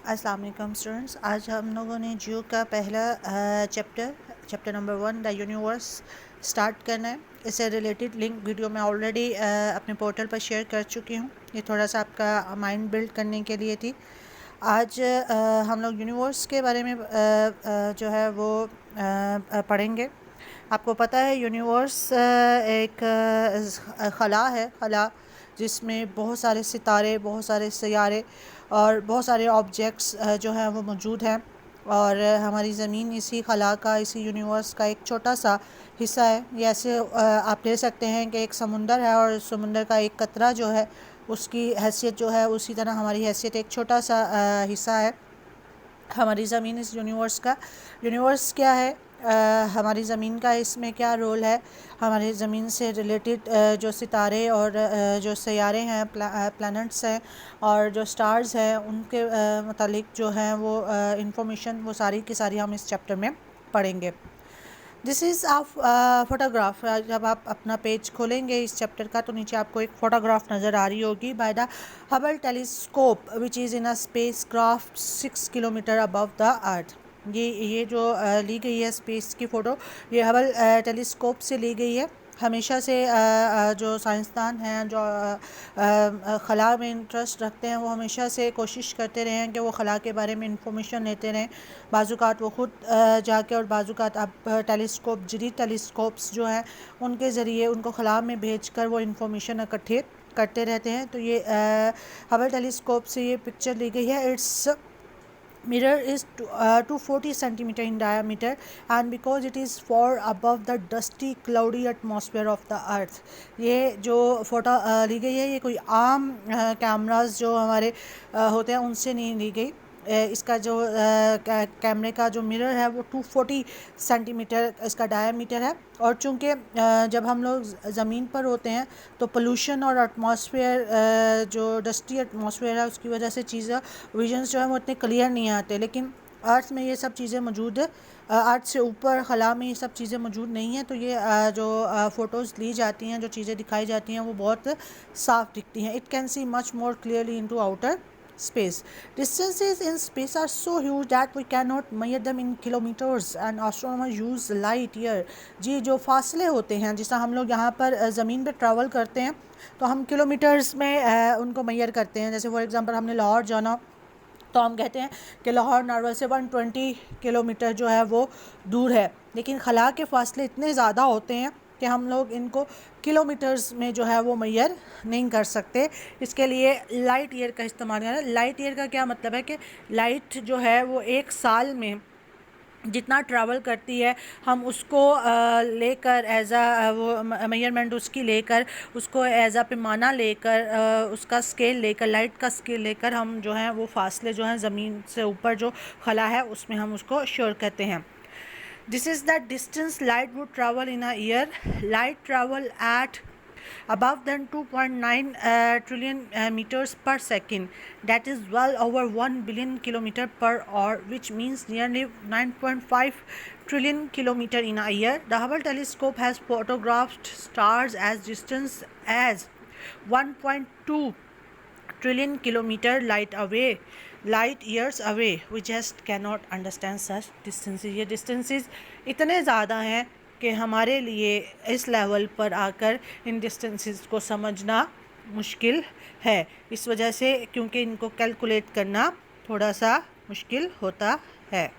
अस्सलाम वालेकुम स्टूडेंट्स। आज हम लोगों ने जियो का पहला chapter number 1 the universe start करना है। इससे रिलेटेड लिंक वीडियो मैं ऑलरेडी अपने पोर्टल पर शेयर कर चुकी हूँ। ये थोड़ा सा आपका माइंड बिल्ड करने के लिए थी। आज हम लोग यूनिवर्स के बारे में जो है वो पढ़ेंगे। आपको पता है यूनिवर्स एक खला है, खला जिसमें बहुत सारे सितारे, बहुत सारे सैयारे और बहुत सारे ऑब्जेक्ट्स जो हैं वो मौजूद हैं। और हमारी ज़मीन इसी खला का, इसी यूनिवर्स का एक छोटा सा हिस्सा है। ये ऐसे आप ले सकते हैं कि एक समुंदर है और समुंदर का एक कतरा जो है उसकी हैसियत जो है, उसी तरह हमारी हैसियत एक छोटा सा हिस्सा है हमारी ज़मीन इस यूनिवर्स का। यूनिवर्स क्या है, हमारी ज़मीन का इसमें क्या रोल है, हमारी ज़मीन से रिलेटेड जो सितारे और जो सैयारे हैं, प्लैनेट्स हैं और जो स्टार्स हैं, उनके मतलब जो हैं वो इंफॉर्मेशन वो सारी की सारी हम इस चैप्टर में पढ़ेंगे। This is of photograph. जब आप अपना पेज खोलेंगे इस चैप्टर का तो नीचे आपको एक फ़ोटोग्राफ नज़र आ रही होगी by the Hubble telescope which is in a space craft 6 kilometre above the earth. ये जो ली गई है स्पेस की फ़ोटो, ये हबल टेलीस्कोप से ली गई है। हमेशा से जो साइंसदान हैं, जो खला में इंटरेस्ट रखते हैं, वो हमेशा से कोशिश करते रहे हैं कि वो खला के बारे में इंफॉर्मेशन लेते रहें। बाज़ुकात वो ख़ुद जाके और बाज़ुकात अब टेलीस्कोप, जदीद टेलीस्कोप्स जो हैं उनके ज़रिए उनको खला में भेज कर वो इंफॉर्मेशन इकट्ठे करते रहते हैं। तो ये हबल टेलीस्कोप से ये पिक्चर ली गई है। It's mirror is 240 centimeter in diameter and because it is far above the dusty cloudy atmosphere of the earth। ये जो फ़ोटो ली गई है ये कोई आम कैमरास जो हमारे होते हैं उनसे नहीं ली गई। इसका जो कैमरे का जो मिरर है वो 240 सेंटीमीटर इसका डायामीटर है। और चूँकि जब हम लोग ज़मीन पर होते हैं तो पोल्यूशन और एटमॉस्फेयर, जो डस्टी एटमॉस्फेयर है, उसकी वजह से चीज़ें विजन्स जो है वो इतने क्लियर नहीं आते। लेकिन अर्थ में ये सब चीज़ें मौजूद है। अर्थ से ऊपर खला में ये सब चीज़ें मौजूद नहीं हैं। तो ये जो फ़ोटोज़ ली जाती हैं, जो चीज़ें दिखाई जाती हैं, वो बहुत साफ़ दिखती हैं। It can see much more clearly into outer space. Distances in space are so huge that we cannot measure them in kilometers and astronomers use light year। जी, जो फासले होते हैं, जिस हम लोग यहाँ पर ज़मीन पे ट्रैवल करते हैं तो हम किलोमीटर्स में उनको मेजर करते हैं। जैसे फॉर एग्ज़ाम्पल हमने लाहौर जाना तो हम कहते हैं कि लाहौर नारवल से 120 किलोमीटर जो है वो दूर है। लेकिन खला के फ़ासले इतने ज़्यादा होते हैं कि हम लोग इनको किलोमीटर्स में जो है वो मेजर नहीं कर सकते। इसके लिए लाइट ईयर का इस्तेमाल करना है। लाइट ईयर का क्या मतलब है कि लाइट जो है वो एक साल में जितना ट्रैवल करती है हम उसको लेकर एज आ वो मेजरमेंट उसकी लेकर, उसको एज आ पैमाना लेकर, उसका स्केल लेकर, लाइट का स्केल लेकर हम जो है वो फासले जो हैं ज़मीन से ऊपर जो खला है उसमें हम उसको श्योर कहते हैं। This is the distance light would travel in a year. Light travel at above than 2.9 trillion meters per second. That is well over 1 billion kilometer per hour, which means nearly 9.5 trillion kilometer in a year. The Hubble telescope has photographed stars as distant as 1.2 trillion kilometer light years away. We just cannot understand such distances। ये distances इतने ज़्यादा हैं कि हमारे लिए इस level पर आकर इन distances को समझना मुश्किल है। इस वजह से क्योंकि इनको कैलकुलेट करना थोड़ा सा मुश्किल होता है।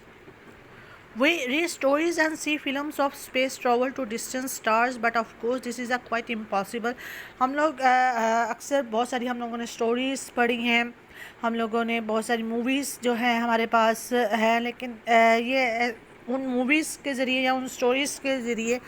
We read stories and see films of space travel to distant stars, but of course this is a quite impossible। हम लोग अक्सर बहुत सारी हम लोगों ने स्टोरीज़ पढ़ी हैं, हम लोगों ने बहुत सारी मूवीज़ जो हैं हमारे पास है, लेकिन ये उन मूवीज़ के ज़रिए या उन स्टोरीज़ के ज़रिए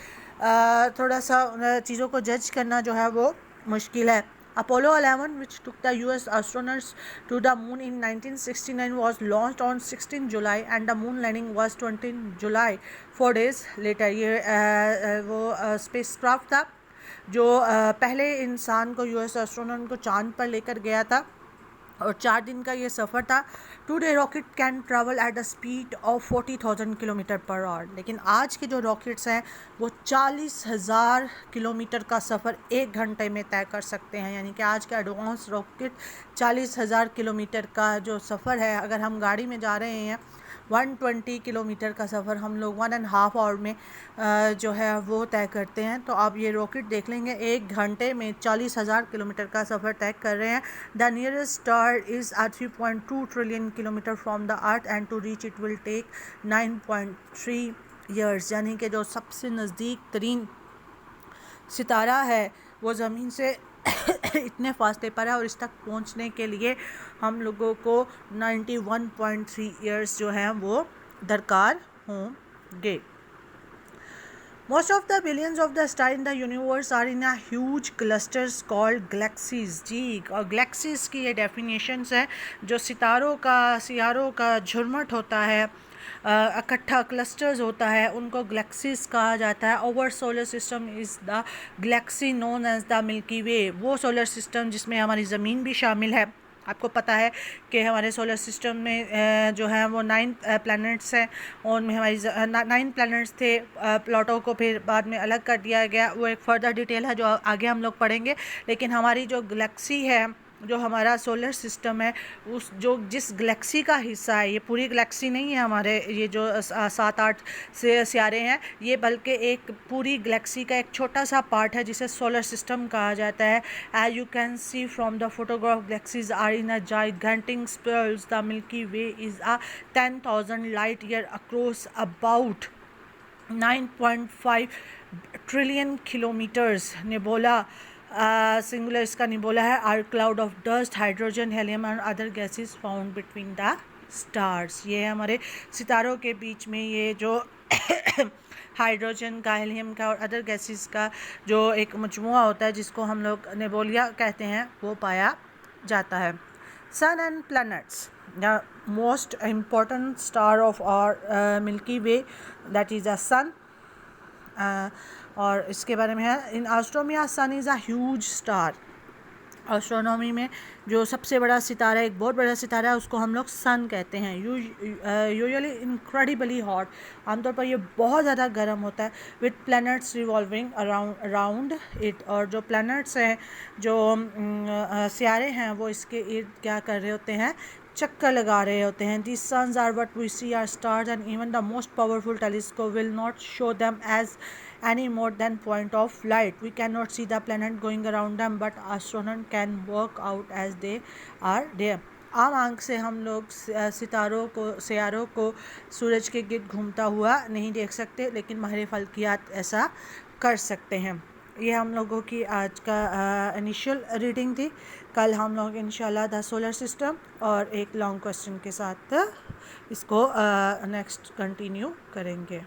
थोड़ा सा चीज़ों को जज करना जो है वो मुश्किल है। Apollo 11, which took the US astronauts to the moon in 1969, was launched on 16 July and the moon landing was 20 July, 4 days later। ये वो स्पेस क्राफ्ट था जो पहले इंसान को, US एस्ट्रोनॉट को चांद पर लेकर गया था और 4 दिन का ये सफ़र था। Today rocket can travel at the speed of 40,000 kilometre per hour. लेकिन आज के जो रॉकेट्स हैं वो 40,000 किलोमीटर का सफ़र 1 घंटे में तय कर सकते हैं। यानी कि आज का एडवांस रॉकेट 40,000 किलोमीटर का जो सफ़र है, अगर हम गाड़ी में जा रहे हैं 120 किलोमीटर का सफ़र हम लोग 1.5 आवर में जो है वो तय करते हैं। तो आप ये रॉकेट देख लेंगे 1 घंटे में 40,000 किलोमीटर का सफ़र तय कर रहे हैं। The nearest star is at 3.2 trillion kilometre from the earth and to reach it will take 9.3 years. यानी कि जो सबसे नज़दीक तरीन सितारा है वो ज़मीन से इतने फासले पर है और इस तक पहुंचने के लिए हम लोगों को 91.3 ईयर्स जो हैं वो दरकार होंगे। Most of the billions of the stars in the universe are in a huge clusters called galaxies। जी, और galaxies की ये definitions है, जो सियारों का झुरमुट होता है, इकट्ठा क्लस्टर्स होता है, उनको गैलेक्सीज कहा जाता है। Our solar system is the galaxy known as the Milky Way. वो सोलर सिस्टम जिसमें हमारी ज़मीन भी शामिल है। आपको पता है कि हमारे सोलर सिस्टम में जो है वो 9 प्लैनेट्स हैं, और उनमें हमारी 9 प्लैनेट्स थे। प्लूटो को फिर बाद में अलग कर दिया गया, वो एक फर्दर डिटेल है जो आगे हम लोग पढ़ेंगे। लेकिन हमारी जो गैलेक्सी है, जो हमारा सोलर सिस्टम है, उस जो जिस गैलेक्सी का हिस्सा है, ये पूरी गैलेक्सी नहीं है हमारे, ये जो 7-8 से सियारे हैं, ये बल्कि एक पूरी गैलेक्सी का एक छोटा सा पार्ट है जिसे सोलर सिस्टम कहा जाता है। As you can see from the photograph, galaxies are in a gigantic spirals। The Milky Way is a 10,000 light year across, about 9.5 trillion kilometres. Nebula singular इसका निबोला है, are cloud of dust, hydrogen, helium और other gases found between the stars. ये है हमारे सितारों के बीच में ये जो हाइड्रोजन का, हेलियम का और अदर गैसेस का जो एक मजमुआ होता है जिसको हम लोग नेबुला कहते हैं, वो पाया जाता है। Sun and planets, the most important star of our Milky Way, that is a sun. और इसके बारे में है, in astronomy sun is a huge star. Astronomy में जो सबसे बड़ा सितारा, एक बहुत बड़ा सितारा है, उसको हम लोग सन कहते हैं। यूजुअली इनक्रेडिबली हॉट, आमतौर पर ये बहुत ज़्यादा गर्म होता है, with planets revolving around it. और जो प्लैनेट्स हैं, जो सियारे हैं, वो इसके इर्द क्या कर रहे होते हैं, चक्कर लगा रहे होते हैं। These suns are what we see are stars, and even the most powerful telescope will not show them as any more than point of light. We cannot see the planet going around them, but astronomers can work out as they are there। आम आंख से हम लोग सियारों को सूरज के गिर्द घूमता हुआ नहीं देख सकते, लेकिन माहिर फल्कियात ऐसा कर सकते हैं। ये हम लोगों की आज का इनिशियल रीडिंग थी। कल हम लोग इंशाल्लाह द सोलर सिस्टम और एक लॉन्ग क्वेश्चन के साथ इसको नेक्स्ट कंटिन्यू करेंगे।